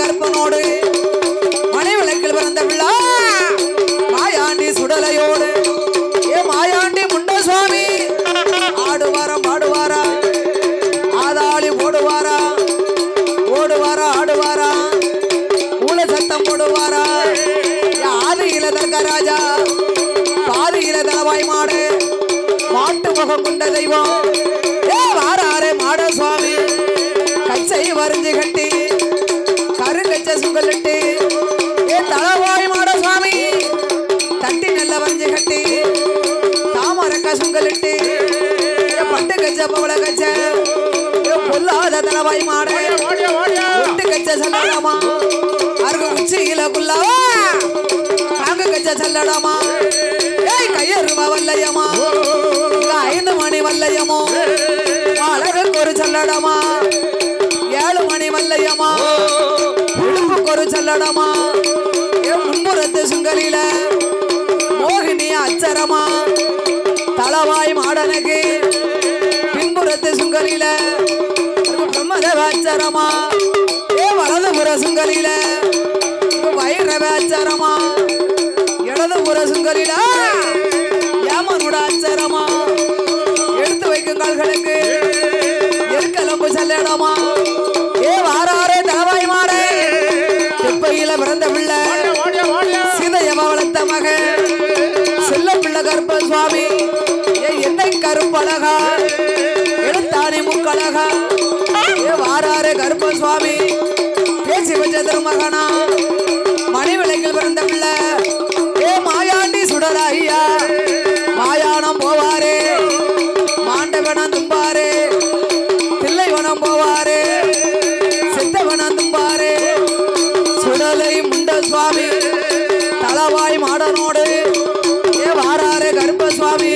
கற்பனோடு மணி விளக்கில் பிறந்த பிள்ளை மாயாண்டி சுடலையோடு ஏ மாயாண்டி முண்ட சுவாமி ஆடுவாரம் பாடுவாரா ஆதாளி ஓடுவாரா ஓடுவாரா ஆடுவாரா ஊழ சத்தம் போடுவாரா ஆதியில தர்கராஜா பாதியில தலவாய் மாடு மாட்டு முகம் கொண்ட தெய்வம் ஏ வாராரே மாட சுவாமி கச்சை வரிஞ்சு கட்டி கருங்கச்ச சுங்கலிட்டு ஏ தலவாய் மாட சுவாமி தட்டி நெல்ல வரிஞ்சு கட்டி தாமரக்க சுங்கலிட்டு பட்டு கச்ச பவள கச்ச பொல்லாத தலவாய் மாடு ஒட்டு கச்ச சொல்லலாமா அருகு உச்சியில குல்லாவா காங்க கச்ச சொல்லலாமா ஏய் கையருவா வல்லையம்மா 5 மணி வல்லையமோ அழகுக்கு ஒரு சொல்லடமா 7 மணி வல்லையம்மா உடுப்புக்கு ஒரு சொல்லடமா என் முன்புறத்து சுங்கலில மோகினி அச்சரமா தலவாய் மாடனுக்கு பின்புறத்து சுங்கலில பிரம்மதேவ அச்சரமா ஏ வலதுபுற சுங்கலில வைரவ அச்சரமா இடதுபுற சுங்கலில ஏமனுட அச்சரமா எடுத்து வைக்கும் கால்களுக்கு எருக்கலம்பு செல்லடமா ஏ வாராரே தலவாய் மாடே திப்பையில பிறந்த பிள்ளை சீதையவ வளர்த்த மக செல்ல பிள்ளை கருப்ப சுவாமி ஏ என்னை கருப்பழகா எடுத்தானி முக்கழகா ஏ வாராரே கருப்ப சுவாமி பேசி வச்ச திருமகனா மணி விளக்கில் பிறந்த பிள்ளை ஏ மாயாண்டி சுடல ஐயா மாயானம் போவாரே மாண்டவனம் தும்பாரே தில்லைவனம் போவாரே சித்தவனம் தும்பாரே சுடலை முண்ட சுவாமி தலவாய் மாடனோடு ஏ வாராரே கருப்ப சுவாமி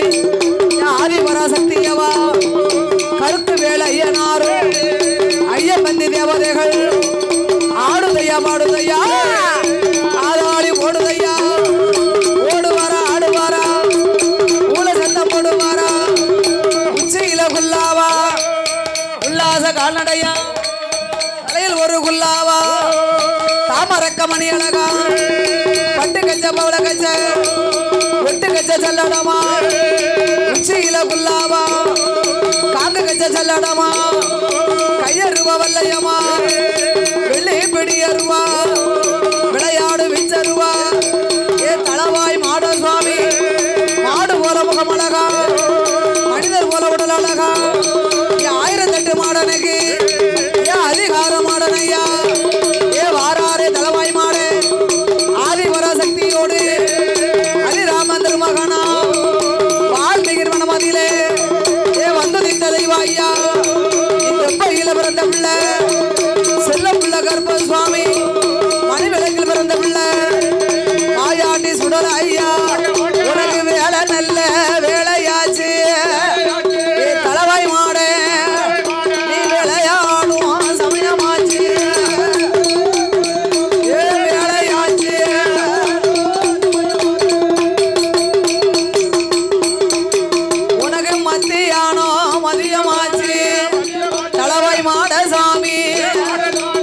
ஆதிபராசக்தியவா கருத்து வேலை ஐயனாரு ஐயப்பந்தி தேவதைகள் ஆடுதையா பாடுதையா ஆதாளி ஓடுதையா ஓடுவாரா ஆடுவாரா ஊழ சத்தம் போடுவாரா உச்சியில குல்லாவா உல்லாச கால்நடையா தலையில் ஒரு குல்லாவா தாமரக்க மணி அழகா பட்டு கச்ச பவள கச்ச ஒட்டு கச்ச செல்லடமா உச்சியில குல்லாவா காங்க கச்ச செல்லடமா கையருவா வல்லையம்மா வெள்ளி பிடியருவா விளையாடு விச்சருவா ஏ தலவாய் மாட சுவாமி மாடு போல முகம் அழகா மனிதர் போல உடல் அழகா ஏ 1008 மாடனுக்கு ஏ அதிகார மாடனையா ஏ வாராரே தலவாய் மாடு ஆதிபராசக்தியோடு அதிராமன் திருமகனா வால்மீகி வனமதியிலே ஏ வந்து நின்ற தெய்வாய்யா இந்த பையில பிறந்த பிள்ளை செல்ல பிள்ளை கருப்ப சுவாமி மணி விளக்கில் பிறந்த பிள்ளை மாயாண்டி சுடல ஐயா உனக்கு வேலை நல்ல வேலையாச்சு தலவாய் மாடே நீ விளையாடும் சமயமாச்சு வேலையாச்சு உனக்கு மதியமாச்சு தலவாய் மாட சாமி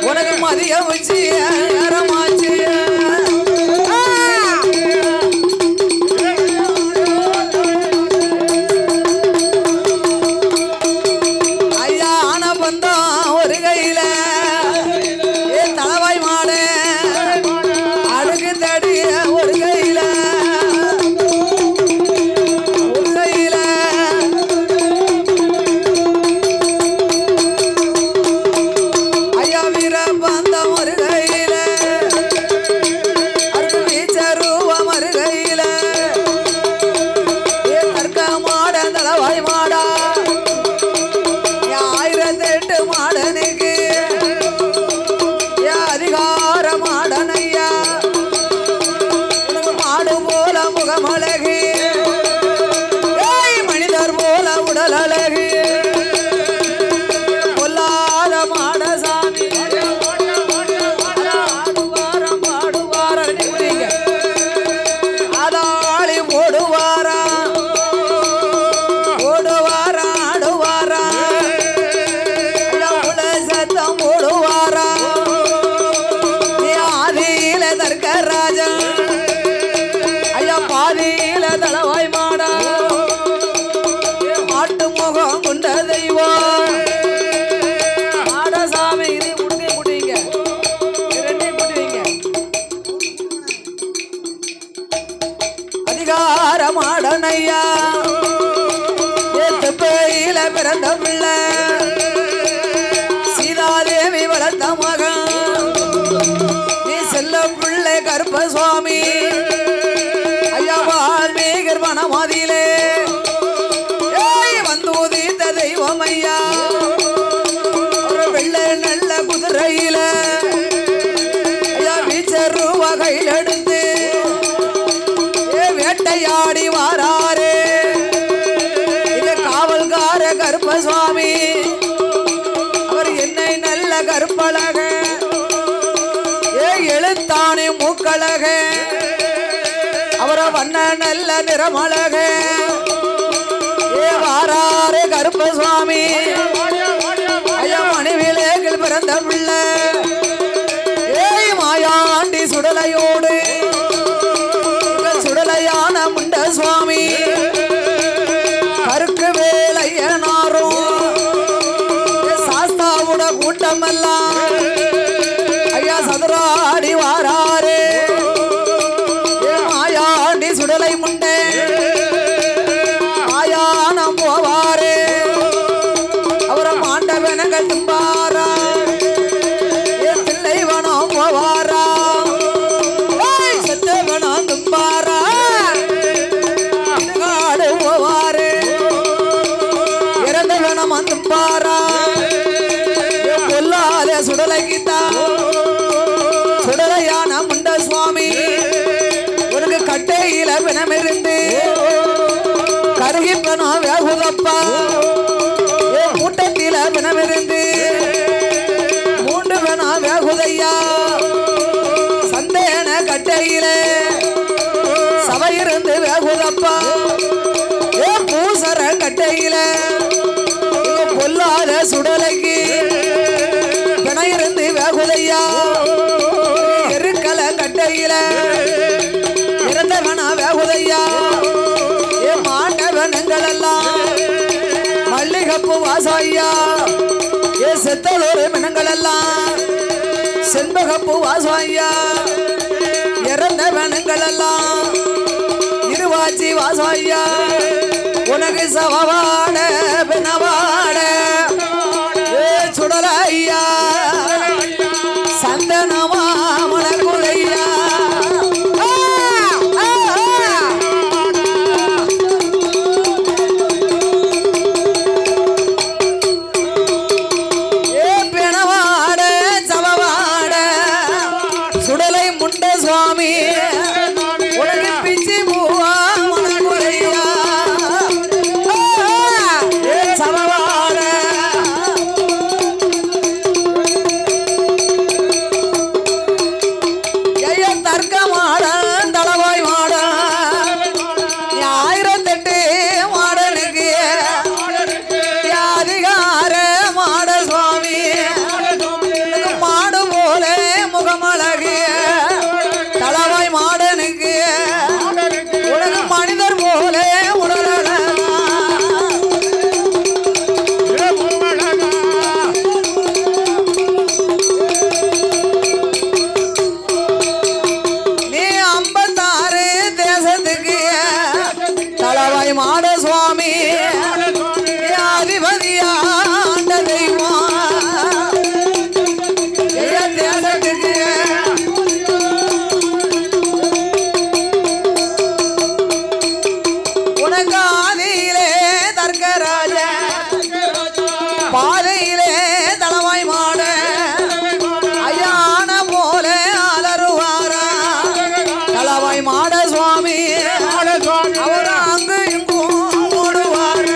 உனக்கு மதியம் வச்சு ஏறமாச்சு ஐயா ஆன பந்தம் ஒரு கையில ஏ தலவாய் மாடு அடுக்கு தடி ஒரு கையில ஐயா வீர பந்தம் ஒரு கையில வண்ண நல்ல நிறமழகே ஏ வாராரே கருப்ப சுவாமி ஐயா மணிவிலேகில் பிறந்த பிள்ளை ஏய் மாயாண்டி சுடலையோடு சுடலையான முண்ட சுவாமி கருக்கு வேலையனாரும் சாஸ்தாவோட கூட்டமெல்லாம் ஐயா சதுராடி வாராரே மாயாண்டி சுடலை முண்டே மாயானம் போவாரே அவரை மாண்டவனங்கள் தும்பாரா தில்லைவனம் போவாரா செத்தவனம் தும்பாரா காடு போவாரே இறந்தவனம் தும்பாரா கொல்லாத சுடலைக்குத்தா சுடலையான முண்ட சுவாமி உனக்கு கட்டையில பிணமிருந்து கருகிப்பனம் வேகுதப்பா கூட்டத்தில பிணமிருந்து மூன்று பிணம் வேகுதையா சந்தேன கட்டையில சபையிருந்து வேகுதப்பா பூசர கட்டையில கொல்லாத சுடலைக்கு பிணையிருந்து வேகுதையா எருக்கல கட்டையில இறந்தவனா வேகுதையா மாண்டவனங்கள் எல்லாம் மல்லிகப்பு வாசாயா செத்தலோரு மினங்கள் எல்லாம் செண்பகப்பு வாசாயா இறந்தவனங்கள் எல்லாம் இருவாச்சி வாசாயா உனக்கு சவவாட பிணவாட சுடலையா சந்தனமா மலக்குலையா சுடலை முண்ட சுவாமி உலக பிச்சி பூவா மனக்குறையா சமவாட ஐய தர்க்க மாட தளவாய் மாட 1008 மாடனுக்கு அதிகார மாட சுவாமி மாடு போல முகமழகு தளவாய் மாடனுக்கு உலக மனிதர் போல உடல நீ 56 தேசத்துக்கு தளவாய் மாட சுவாமி அதிபதியா ஆண்ட தெய்வம் உனக்கு ஆதியிலே தர்க்கராஜ பாதையிலே தளவாய் மாட ஐயான போல அலருவாரா தளவாய் மாட சுவாமி அவர் அங்கு இங்கும் ஓடுவார்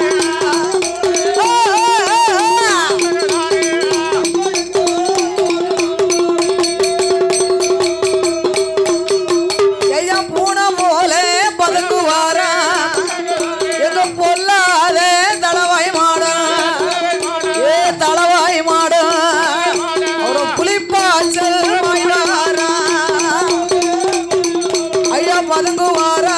பூனை போல பதுங்குவாரா எங்க பொல்லாத தளவாய் மாட தளவாய் மாட ஒரு புலிப்பாச்சல் மயிலாரா ஐயா பதுங்குவாரா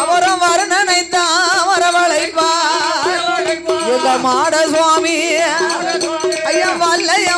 அவரும் வருணனைத்தான் வரவழைப்பா எங்க மாட சுவாமி ஐயா வல்லையா